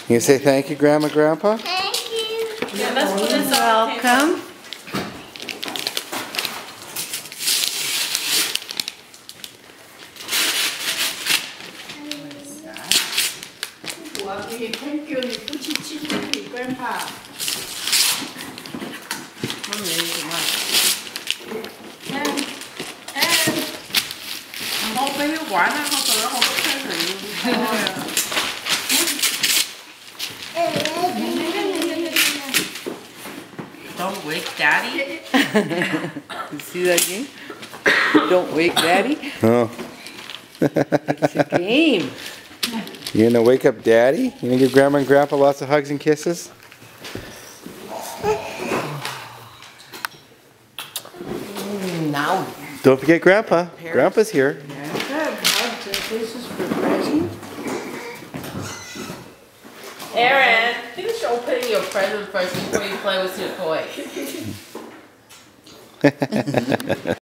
You say thank you, Grandma, Grandpa? Thank you. Yeah, let's put this on the table. Welcome. Okay, thank you. You put it to Grandpa. Không biết quả nó không từ nó không có cái gì. Don't wake Daddy. You see that game? Don't wake Daddy. Oh. It's a game. You gonna wake up Daddy? You gonna give Grandma and Grandpa lots of hugs and kisses? Now. Don't forget Grandpa. Grandpa's here. Aaron, finish opening your present first before you play with your toy.